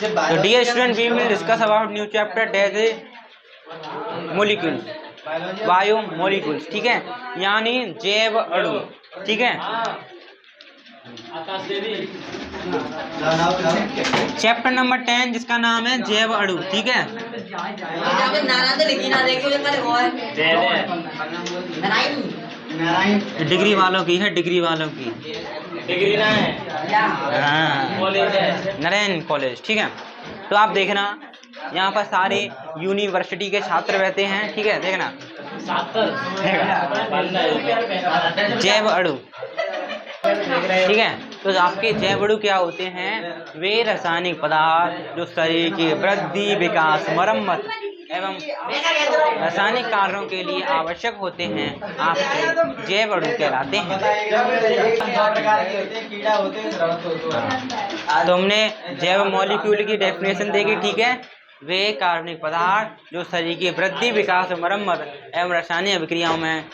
तो dear student, we will discuss about new chapter that molecules, biomolecules, ठीक है, यानी जैव अणु, ठीक है। चैप्टर नंबर 10 जिसका नाम है जैव अणु, ठीक है। डिग्री वालों की है, डिग्री वालों की, डिग्री ना है, नारायण कॉलेज, ठीक है। तो आप देखना यहाँ पर सारे यूनिवर्सिटी के छात्र रहते हैं, ठीक है, देखना जैव अणु, ठीक है। तो आपके जैव अणु क्या होते हैं? वे रासायनिक पदार्थ जो शरीर की वृद्धि, विकास, मरम्मत एवं रासायनिक कार्यों के लिए आवश्यक होते हैं, आपके जैव अणु कहलाते हैं। तो हमने जैव मॉलिक्यूल की डेफिनेशन देखी, ठीक है। वे कार्बनिक पदार्थ जो शरीर की वृद्धि, विकास, मरम्मत एवं रासायनिक अभिक्रियाओं में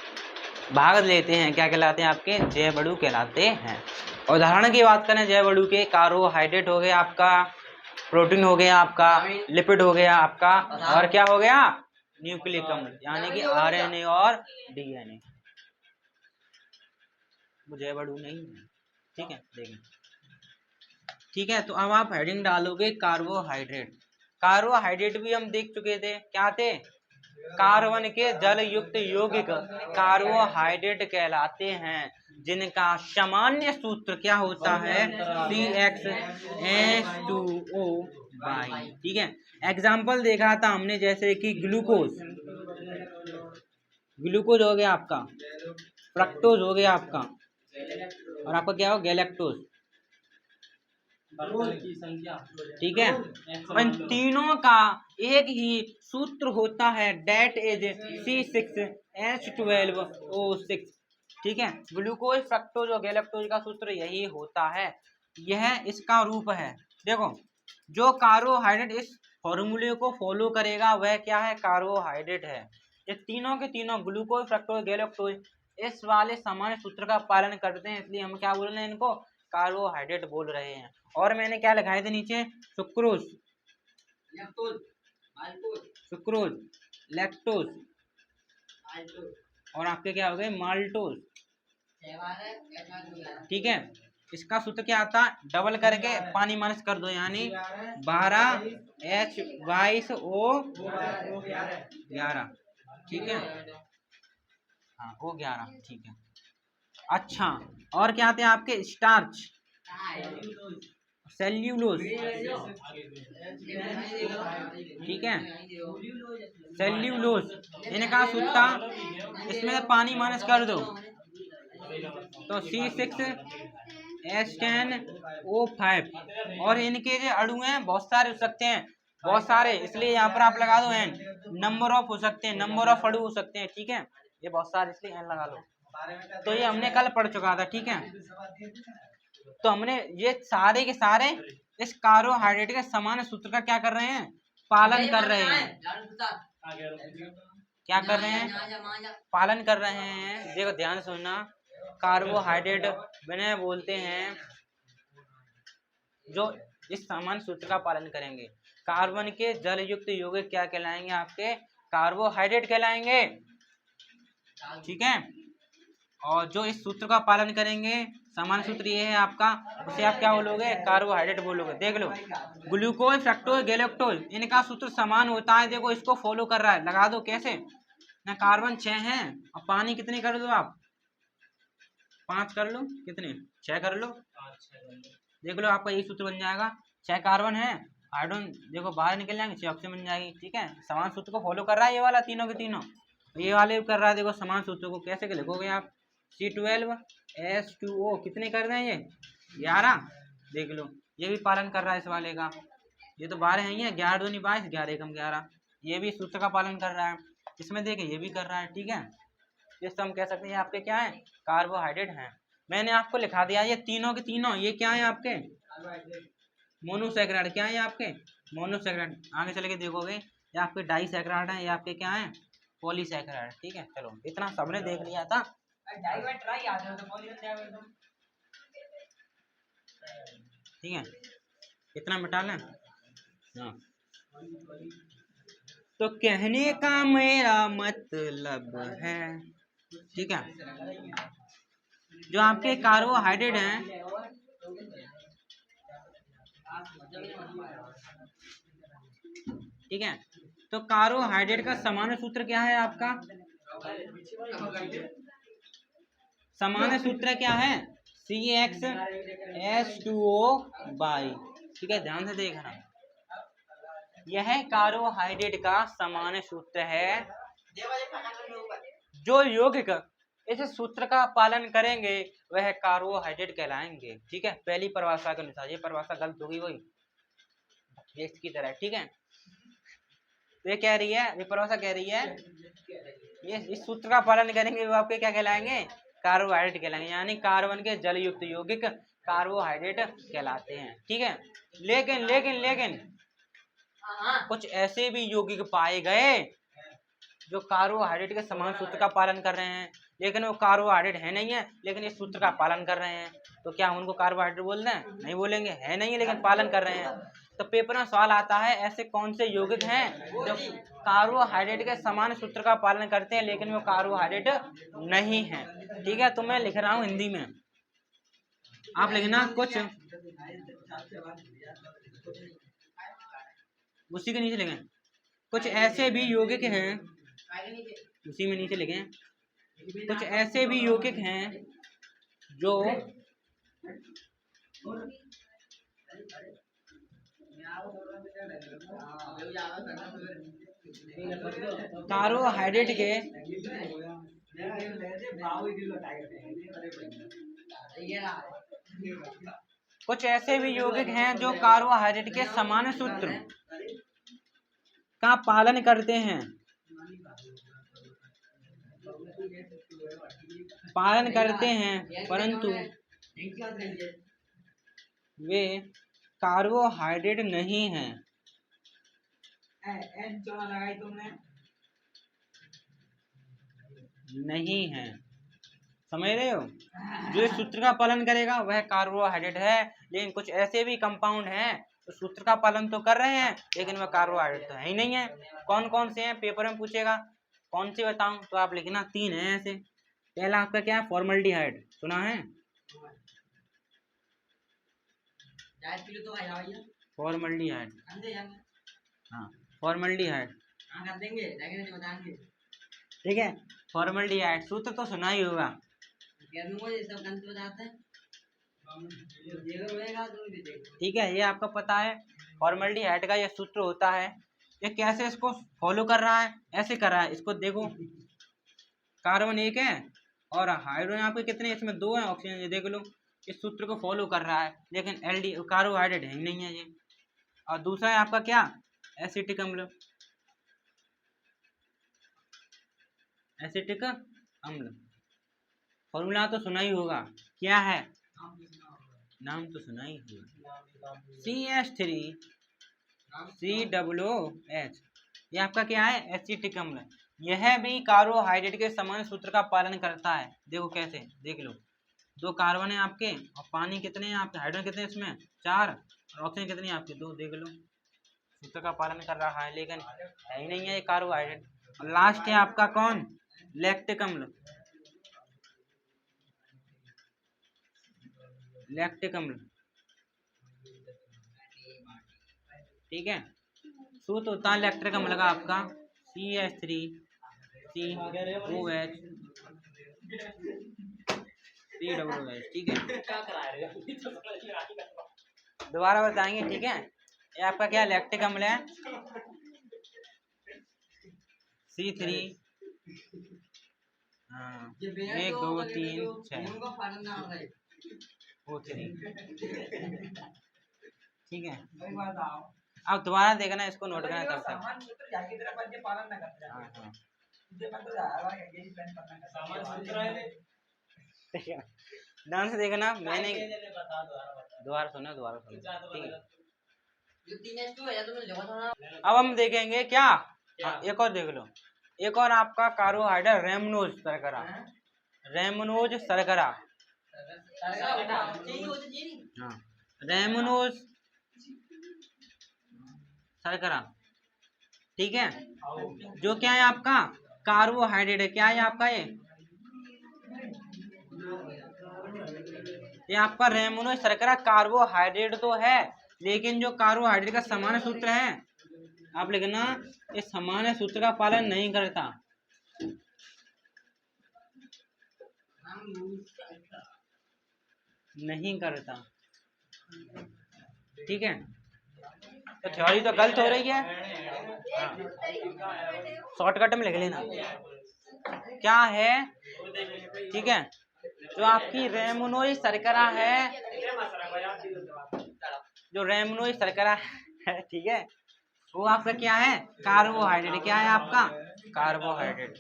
भाग लेते हैं, क्या कहलाते हैं? आपके जैव अणु कहलाते हैं। उदाहरण की बात करें जैव अणु के, कार्बोहाइड्रेट हो गया आपका, प्रोटीन हो गया आपका, लिपिड हो गया आपका, और क्या हो गया? न्यूक्लिक अम्ल, यानी कि आरएनए और डीएनए। वो जैव अणु नहीं है, ठीक है, देखिए, ठीक है। तो अब आप हेडिंग डालोगे कार्बोहाइड्रेट। कार्बोहाइड्रेट भी हम देख चुके थे, क्या थे? कार्बन के जल युक्त यौगिक कार्बोहाइड्रेट कहलाते हैं, जिनका सामान्य सूत्र क्या होता है? CxH2O बाई, ठीक है। एग्जाम्पल देखा था हमने, जैसे कि ग्लूकोज, ग्लूकोज हो गया आपका, फ्रक्टोज हो गया आपका, और आपका क्या हो? गैलेक्टोज, ठीक है। इन तीनों का एक ही सूत्र होता है, डेट इज C6H12O6, ठीक है। ग्लूकोज, फ्रक्टोज और गैलेक्टोज का सूत्र यही होता है, यह इसका रूप है। देखो, जो कार्बोहाइड्रेट इस फॉर्मूले को फॉलो करेगा वह क्या है? कार्बोहाइड्रेट है। ये तीनों के तीनों, ग्लूकोज, फ्रक्टोज, गैलेक्टोज, इस वाले सामान्य सूत्र का पालन करते हैं, इसलिए हम क्या बोल रहे हैं? इनको कार्बोहाइड्रेट बोल रहे हैं। और मैंने क्या लिखाए थे नीचे? सुक्रोज, सुक्रोज, लैक्टोज, और आपके क्या हो गए? माल्टोज, ठीक है। इसका सूत्र क्या आता? डबल करके पानी माइनस कर दो, यानी 12H22O11, ठीक है, हाँ, O11, ठीक है। अच्छा, और क्या आते हैं आपके? स्टार्च, सेल्यूलोज, ठीक है, सेल्यूलोज, इनका सूत्र, इसमें पानी माइनस कर दो तो C6H10O5, और इनके जो अणु हैं बहुत सारे हो सकते हैं, बहुत सारे, इसलिए यहाँ पर आप लगा दो n, नंबर ऑफ हो सकते हैं, नंबर ऑफ अणु हो सकते हैं, ठीक है, ये बहुत सारे, इसलिए n लगा लो। तो ये हमने कल पढ़ चुका था, ठीक है। तो हमने ये सारे के सारे इस कार्बोहाइड्रेट के समान सूत्र का क्या कर रहे हैं? पालन कर रहे हैं। क्या कर रहे हैं? पालन कर रहे हैं। देखो ध्यान सुनना, कार्बोहाइड्रेट बने बोलते हैं जो इस समान सूत्र का पालन करेंगे। कार्बन के जल युक्त यौगिक क्या कहलाएंगे? आपके कार्बोहाइड्रेट कहलाएंगे, ठीक है। और जो इस सूत्र का पालन करेंगे, समान सूत्र ये है आपका, उसे आप क्या बोलोगे? कार्बोहाइड्रेट बोलोगे। देख लो, ग्लूकोज, फ्रक्टोज, गैलेक्टोज, इनका सूत्र समान होता है। देखो इसको फॉलो कर रहा है, लगा दो कैसे ना। कार्बन 6 है, और पानी कितने कर दो आप? 5 कर लो, कितने? 6 कर लो, देख लो आपका यही सूत्र बन जाएगा। 6 कार्बन है, हाइड्रोजन देखो बाहर निकल जाएंगे, 6 ऑक्सीजन बन जाएगी, ठीक है। समान सूत्र को फॉलो कर रहा है ये वाला, तीनों के तीनों, ये वाले कर रहा है। देखो समान सूत्र को कैसे लिखोगे आप? C12H2O कितने कर रहे हैं? ये 11, देख लो, ये भी पालन कर रहा है इस वाले का। ये तो 12 है, ये 11 दूनी 22, 11 एकम 11, ये भी सूत्र का पालन कर रहा है। इसमें देखे ये भी कर रहा है, ठीक है। ये हम कह सकते हैं आपके क्या है? कार्बोहाइड्रेट हैं। मैंने आपको लिखा दिया ये तीनों के तीनों, ये क्या है आपके? मोनोसैकेराइड, क्या है आपके? मोनोसैकेराइड। आगे चल के देखोगे ये आपके डाइसैकेराइड है, ये आपके क्या है? पॉलीसैकेराइड, ठीक है। चलो इतना सबने देख लिया था, ठीक है, इतना मिटा लें। हाँ, तो कहने का मेरा मतलब है, ठीक है, जो आपके कार्बोहाइड्रेट हैं, ठीक है, तो कार्बोहाइड्रेट का सामान्य सूत्र क्या है आपका? सामान्य सूत्र क्या है? CxH2O/, ठीक है, ध्यान से देखना, यह कार्बोहाइड्रेट का सामान्य सूत्र है। जो यौगिक इस सूत्र का पालन करेंगे वह कार्बोहाइड्रेट कहलाएंगे, ठीक है, पहली परिभाषा के अनुसार। ये परिभाषा गलत होगी वही इसकी तरह, ठीक है। तो ये कह रही है, ये परिभाषा कह रही है, ये इस सूत्र का पालन करेंगे वो आपके क्या कहलाएंगे? कार्बोहाइड्रेट कहलाएंगे, यानी कार्बन के जल युक्त यौगिक कार्बोहाइड्रेट कहलाते हैं, ठीक है। लेकिन लेकिन लेकिन कुछ ऐसे भी यौगिक पाए गए जो कार्बोहाइड्रेट के समान सूत्र का पालन कर रहे हैं, लेकिन वो कार्बोहाइड्रेट है नहीं है, लेकिन इस सूत्र का पालन कर रहे हैं, तो क्या उनको कार्बोहाइड्रेट बोल रहे हैं? नहीं बोलेंगे, है नहीं है लेकिन पालन कर रहे हैं। तो पेपर में सवाल आता है, ऐसे कौन से यौगिक हैं जो कार्बोहाइड्रेट के समान सूत्र का पालन करते हैं लेकिन वो कार्बोहाइड्रेट नहीं है, ठीक है। तो मैं लिख रहा हूँ हिंदी में, आप लिखना कुछ उसी के नीचे लिखें, कुछ ऐसे भी यौगिक हैं, उसी में नीचे लिखें, कुछ ऐसे भी यौगिक हैं जो कार्बोहाइड्रेट के कुछ ऐसे भी यौगिक हैं जो कार्बोहाइड्रेट के समान सूत्र का पालन करते हैं, परंतु वे कार्बोहाइड्रेट नहीं हैं। नहीं है, समझ रहे हो? जो इस सूत्र का पालन करेगा वह कार्बोहाइड्रेट है, लेकिन कुछ ऐसे भी कंपाउंड हैं तो सूत्र का पालन तो कर रहे हैं लेकिन वह कार्बोहाइड्रेट तो है ही नहीं है। कौन कौन से हैं? पेपर में पूछेगा, कौन से बताऊं? तो आप लिखना 3 है ऐसे। पहला आपका क्या है? फॉर्मल्डिहाइड, सुना है? फॉर्मल्डिहाइड, हाँ, फॉर्मल्डिहाइड, ठीक है। फॉर्मल्डिहाइड सूत्र तो सुना ही होगा, ठीक है, ये आपको पता है। फॉर्मल्डिहाइड का ये सूत्र होता है, ये कैसे इसको फॉलो कर रहा है? ऐसे कर रहा है, इसको देखो, कार्बन 1 है और हाइड्रोजन आपके कितने? इसमें 2 है, ऑक्सीजन, ये देख लो, इस सूत्र को फॉलो कर रहा है, लेकिन एल्डी कार्बोहाइड्रेट है ही नहीं है ये। और दूसरा है आपका क्या? एसिटिक अम्ल, एसिटिक अम्ल, फॉर्मूला तो सुना ही होगा, क्या है? नाम तो सुना ही होगा, CH3COOH, ये आपका क्या है? एसिटिक अम्ल। यह भी कार्बोहाइड्रेट के समान सूत्र का पालन करता है। देखो कैसे, देख लो, 2 कार्बन है आपके और पानी कितने हैं आपके? हाइड्रोजन कितने हैं इसमें? 4, और ऑक्सीजन कितनी है आपकी? 2, देख लो, सूत्र का पालन कर रहा है लेकिन है ही नहीं है ये कार्बोहाइड्रेट। और लास्ट है आपका कौन? लैक्टिक अम्ल, लैक्टिक अम्ल, ठीक है। सूत्र होता है लैक्टिक अम्ल का आपका CH3COOH, ठीक है। दोबारा बताएंगे, ठीक है। ये आपका क्या लैक्टिक अम्ल है? C3, 1 2 3 6 O3, ठीक है। अब दोबारा देखना, इसको नोट करना तब तक। ध्यान से देखना, मैंने दोबारा सुनो, ठीक है। अब हम देखेंगे क्या? एक और देख लो, एक और आपका कार्बोहाइड्रेट रेमनोज शर्करा, रेमनोज शर्करा, हाँ, रेमनोज शर्करा, ठीक है। जो क्या है आपका कार्बोहाइड्रेट है, क्या है आपका ये आपका रेमोनो शर्करा कार्बोहाइड्रेट तो है, लेकिन जो कार्बोहाइड्रेट का सामान्य सूत्र है, आप लिखना, ये सामान्य सूत्र का पालन नहीं करता। नहीं करता, ठीक है। तो थ्योरी तो गलत हो रही है, शॉर्टकट में लिख लेना क्या है, ठीक है। जो आपकी रेमोनोई शर्करा है, जो रेमोनोई शर्करा है, ठीक है, वो आपका क्या है कार्बोहाइड्रेट, क्या है आपका कार्बोहाइड्रेट,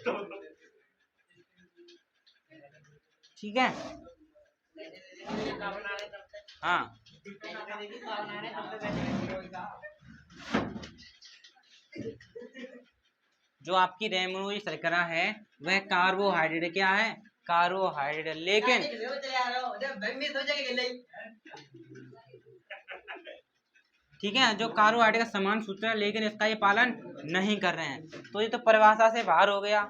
ठीक है। हाँ, जो आपकी रेमोनोई शर्करा है वह कार्बोहाइड्रेट, क्या है कार्बोहाइड्रेट, लेकिन ठीक है, जो कार्बोहाइड्रेट का समान सूत्र है, लेकिन इसका ये पालन नहीं कर रहे हैं, तो ये तो परिभाषा से बाहर हो गया,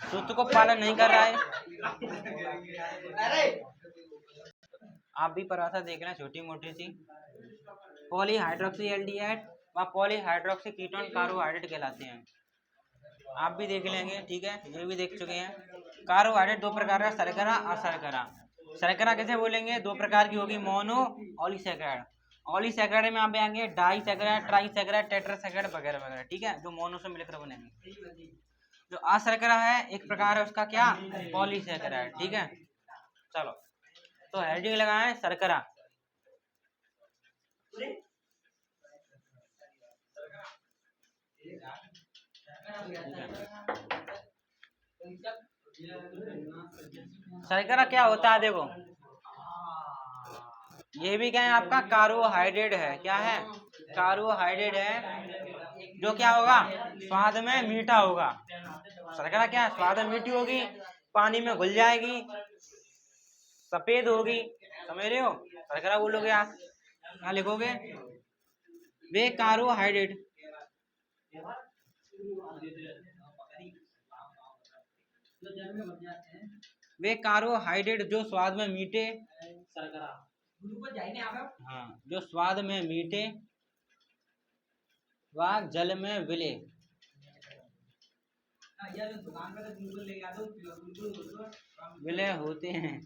सूत्र को पालन नहीं कर रहा है। आप भी परिभाषा देख लें छोटी मोटी सी, पॉलीहाइड्रोक्सी एल्डिहाइड व पॉलीहाइड्रोक्सी कीटोन कार्बोहाइड्रेट कहलाते हैं, आप भी देख लेंगे, ठीक है, ये भी देख चुके हैं। कार्बोहाइड्रेट दो प्रकार का, शर्करा और शर्करा। शर्करा कैसे बोलेंगे, दो प्रकार की होगी, मोनो ऑलीसैकेराइड। ऑलीसैकेराइड में आप आएंगे डाईसैकेराइड, ट्राईसैकेराइड, टेट्रासैकेराइड वगैरह वगैरह, ठीक है, जो मोनो से मिलकर बनेंगे। जो अशर्करा है एक प्रकार है उसका, क्या पॉलीसैकेराइड, ठीक है। चलो, तो हेडिंग लगाएं शर्करा, शर्करा क्या होता है, देखो ये भी क्या है आपका कार्बोहाइड्रेट है, क्या है कार्बोहाइड्रेट है, जो क्या होगा स्वाद में मीठा होगा। शर्करा क्या है, स्वाद में मीठी होगी, पानी में घुल जाएगी, सफेद होगी, समझ रहे हो। शर्करा बोलोगे आप, क्या लिखोगे, वे कार्बोहाइड्रेट, वे कार्बोहाइड्रेट जो स्वाद में मीठे, हाँ, जो स्वाद में मीठे व जल में विले, विलय होते हैं,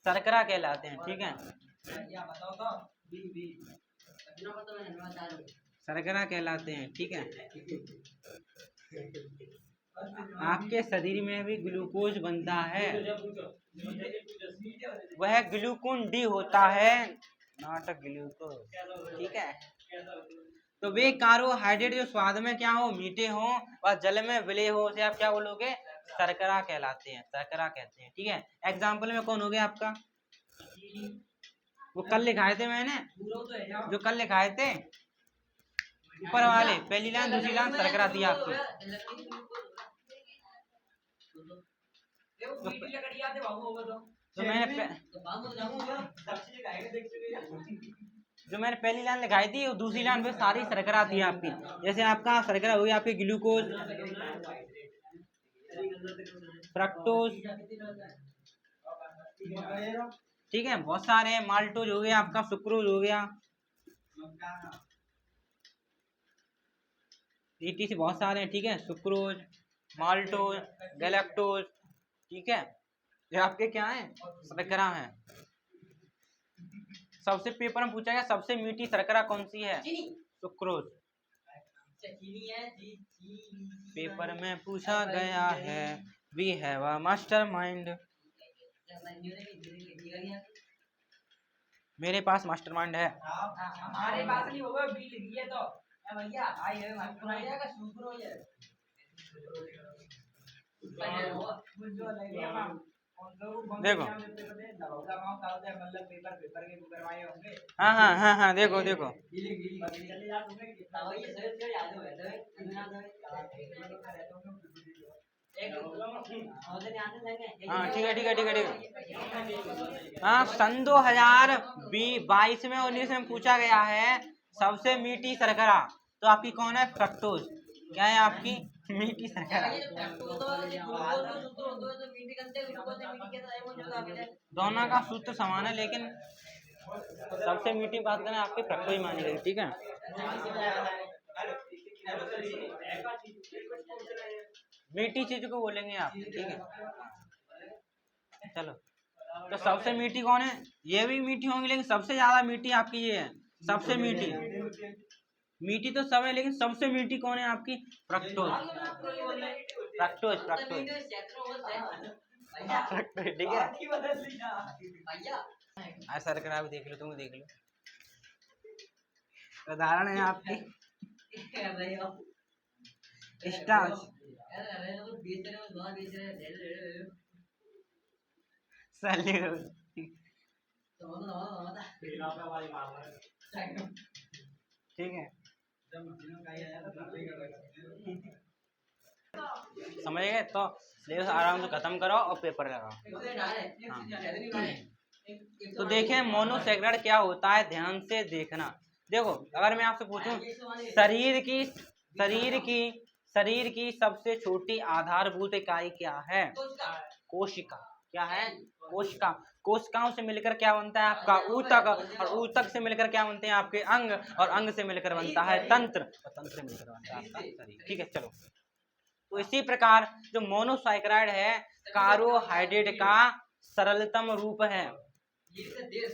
शर्करा कहलाते हैं, ठीक है, शर्करा कहलाते हैं, ठीक है। आपके शरीर में भी ग्लूकोज बनता है, वह ग्लूकोन डी होता है, नॉट ग्लूकोज, ठीक है। तो वे कार्बोहाइड्रेट जो स्वाद में क्या हो मीठे हो और जल में विलय हो, उसे आप क्या बोलोगे शर्करा कहलाते हैं, शर्करा कहते हैं, ठीक है। एग्जाम्पल में कौन हो गया आपका, वो कल लिखाए थे मैंने, जो कल लिखाए थे ऊपर वाले, पहली लाइन दूसरी लाइन शर्करा दिया आपको, तो मैंने पहली लाइन लिखाई थी, दूसरी लाइन पे सारी शर्करा थी आपकी, जैसे आपका शर्करा हुई आपकी ग्लूकोज, फ्रक्टोज, ठीक है, बहुत सारे हैं, माल्टोज हो गया आपका, सुक्रोज हो गया, से बहुत सारे हैं, ठीक है, सुक्रोज, माल्टोज, गैलेक्टोज, ठीक है, ये आपके क्या है शर्करा है। सबसे पेपर में पूछा गया सबसे मीठी शर्करा कौन सी है, सुक्रोज, पेपर में पूछा गया है, वी हैव अ मास्टरमाइंड, मेरे पास मास्टरमाइंड है, हमारे पास नहीं होगा, बी लिखिए तो भैया आई है मास्टरमाइंड का सुक्रोज है, देखो, हाँ हाँ हाँ हाँ, देखो देखो, हाँ ठीक है ठीक है ठीक है ठीक है। हाँ, सन 2022 में 19 में पूछा गया है सबसे मीठी शर्करा, तो आपकी कौन है? फ्रक्टोज। क्या है आपकी? मीठी शर्करा। दोनों का सूत्र समान है, लेकिन सबसे मीठी बात करें आपकी फ्रक्टोज मानी गई। ठीक है, मीठी चीज को बोलेंगे आप। ठीक है, चलो, तो सबसे मीठी कौन है? ये भी मीठी होंगी, लेकिन सबसे ज्यादा मीठी आपकी ये है। सबसे मीठी, मीठी तो सब है, लेकिन सबसे मीठी कौन है आपकी? फ्रक्टोज। Fructose fructose fructose. ठीक है, सर कर आप देख लो, तुम देख लो। उदाहरण है आपकी स्टार्च। ठीक है, समझ गए? तो सिलेबस आराम से खत्म करो और पेपर लगाओ। हाँ। तो देखें मोनोसैकराइड क्या होता है, ध्यान से देखना। देखो, अगर मैं आपसे पूछूं शरीर की सबसे छोटी आधारभूत इकाई क्या है? कोशिका। क्या है? कोशिका। कोशिकाओं से मिलकर क्या बनता है आपका? ऊतक, और ऊतक से मिलकर क्या बनते हैं आपके? अंग, और अंग से मिलकर बनता है तंत्र, और तंत्र से मिलकर बनता है आपका शरीर। ठीक है, चलो। तो इसी प्रकार जो मोनोसैकराइड है, कार्बोहाइड्रेट का सरलतम रूप है।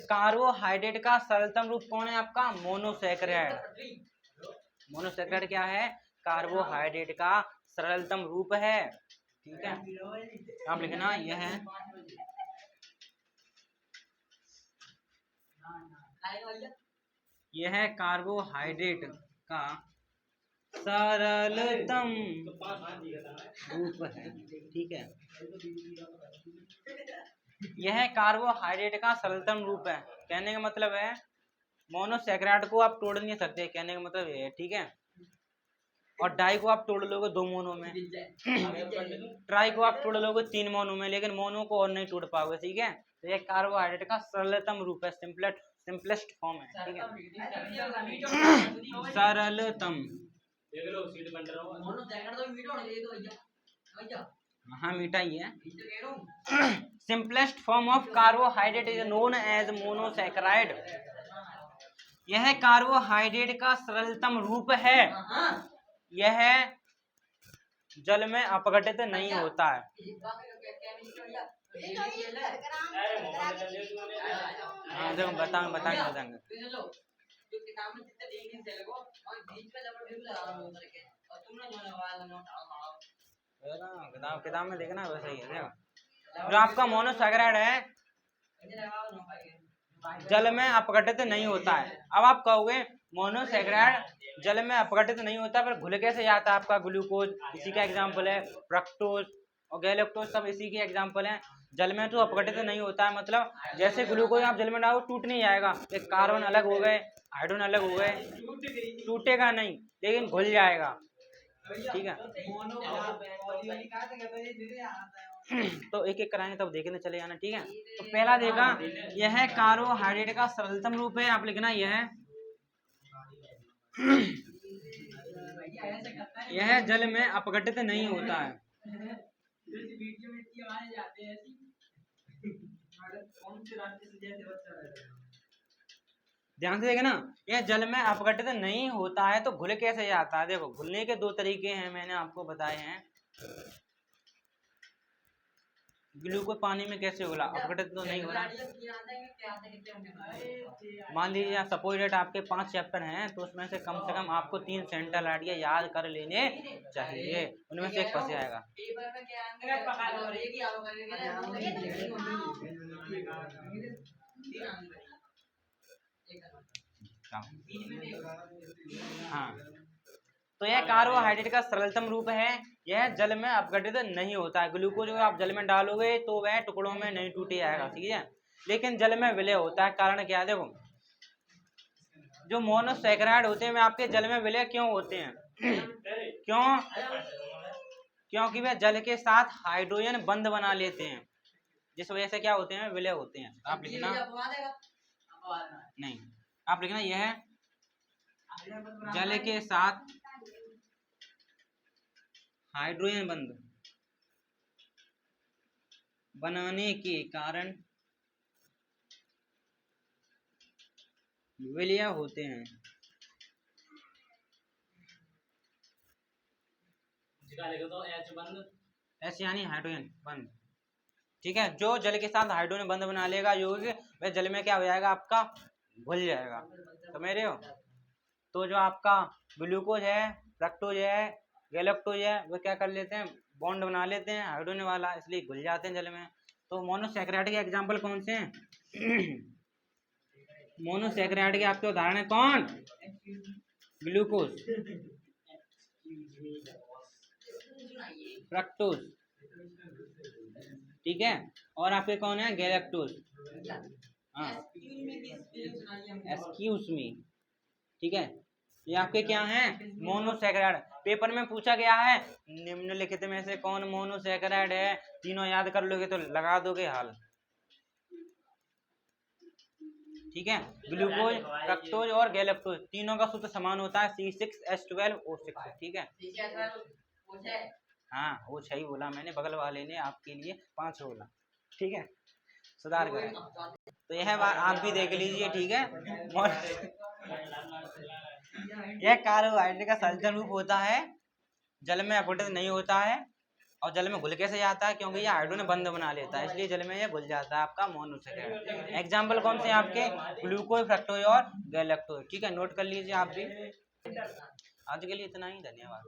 कार्बोहाइड्रेट का सरलतम रूप कौन है आपका? मोनोसैकराइड। मोनोसैकराइड क्या है? कार्बोहाइड्रेट का सरलतम रूप है। ठीक है, आप लिखना यह है कार्बोहाइड्रेट का सरलतम रूप है। ठीक है, यह कार्बोहाइड्रेट का सरलतम रूप है। कहने का मतलब है मोनोसैकराइड को आप तोड़ नहीं सकते, कहने का मतलब ये है। ठीक है, और डाई को आप तोड़ लोगे 2 मोनो में, ट्राई को आप तोड़ लोगे 3 मोनो में, लेकिन मोनो को और नहीं तोड़ पाओगे। ठीक है, तो ये कार्बोहाइड्रेट का सरलतम रूप है, सिंपलेस्ट फॉर्म है। ठीक है, सरलतम। हाँ, मीठा ही है। Simplest form of carbohydrate is known as monosaccharide. यह कार्बोहाइड्रेट का सरलतम रूप है। यह जल में अपघटित नहीं होता है। हाँ, देखो बताएंगे। किताब में देखना वैसा ही है। जो आपका मोनोसैकराइड है जल में अपघटित नहीं होता है। अब आप कहोगे मोनोसैकराइड जल में अपघटित नहीं होता, पर घुल कैसे जाता है आपका? ग्लूकोज इसी का एग्जाम्पल है, फ्रक्टोज और गैलेक्टोज सब इसी के एग्जाम्पल हैं। जल में तो अपघटित नहीं होता है, मतलब जैसे ग्लूकोज आप जल में डालो टूट नहीं जाएगा। एक कार्बन अलग हो गए, हाइड्रोजन अलग हो गए, टूटेगा नहीं, लेकिन घुल जाएगा। ठीक है, तो एक एक कराएंगे तब देखने चले जाना। ठीक है, तो पहला देखा, यह कार्बोहाइड्रेट का सरलतम रूप है। आप लिखना यह जल में अपघटित नहीं होता है। ध्यान से देखें ना, यह जल में अपघटित नहीं होता है, तो घुल कैसे जाता है? देखो, घुलने के 2 तरीके हैं, मैंने आपको बताए हैं। ग्लूकोज पानी में कैसे घुला? अपघटित तो नहीं हो रहा। मान लीजिए सपोज डेट आपके 5 चैप्टर हैं, तो उसमें से कम आपको 3 सेंट्रल आइडिया याद कर लेने चाहिए, उनमें से एक फंस जाएगा। हाँ, तो यह कार्बोहाइड्रेट का सरलतम रूप है। यह जल में अपघटित नहीं होता है। ग्लूकोज को आप जल में डालोगे तो वह टुकड़ों में नहीं टूटे जाएगा। ठीक है, लेकिन जल में विलय होता है। कारण क्या है? देखो, जो मोनोसैकराइड होते हैं वे आपके जल में विलय क्यों होते हैं? क्योंकि वे जल के साथ हाइड्रोजन बंध बना लेते हैं, जिस वजह से क्या होते हैं, विलय होते हैं। आप लिखना नहीं, आप लिखना यह जल के साथ हाइड्रोजन बंध बनाने के कारण विलय होते हैं। एच यानी हाइड्रोजन बंध, ठीक है। जो जल के साथ हाइड्रोजन बंध बना लेगा यौगिक, वह जल में क्या हो जाएगा, आपका घुल जाएगा, समझ रहे हो। तो जो आपका ग्लूकोज है, फ्रक्टोज है, गैलेक्टोज है, वो क्या कर लेते हैं, बॉन्ड बना लेते हैं हाइड्रोजन वाला, इसलिए घुल जाते हैं जल में। तो मोनोसैकेराइड के एग्जाम्पल कौन से हैं? मोनोसैकेराइड के आपके उदाहरण है कौन? ग्लूकोज, फ्रक्टोज, ठीक है, और आपके कौन है, गैलेक्टोज, हाँ, एक्सक्यूज मी, ठीक है। ये आपके क्या हैं, मोनोसैकेराइड। पेपर में पूछा गया है निम्नलिखित में से कौन मोनोसैकेराइड है, तीनों याद कर लोगे तो लगा दोगे हाल, ठीक है। ग्लूकोज, फ्रक्टोज और गैलेक्टोज तीनों का सूत्र समान होता है C6H12O6, ठीक है। हाँ वो सही बोला मैंने, बगल वाले ने आपके लिए 5 बोला, ठीक है, सुधार करें। तो यह बात आप भी देख लीजिए, ठीक है। यह कार्बोहाइड्रेट का संचरण रूप होता है, जल में अपघटित नहीं होता है, और जल में घुल कैसे जाता है, क्योंकि ये हाइड्रोजन बंध बना लेता है, इसलिए जल में ये घुल जाता है, आपका मोनोसैकेराइड। एग्जाम्पल कौन से हैं आपके, ग्लूकोज, फ्रक्टोज और गैलेक्टोज, ठीक है, नोट कर लीजिए आप भी। आज के लिए इतना ही, धन्यवाद।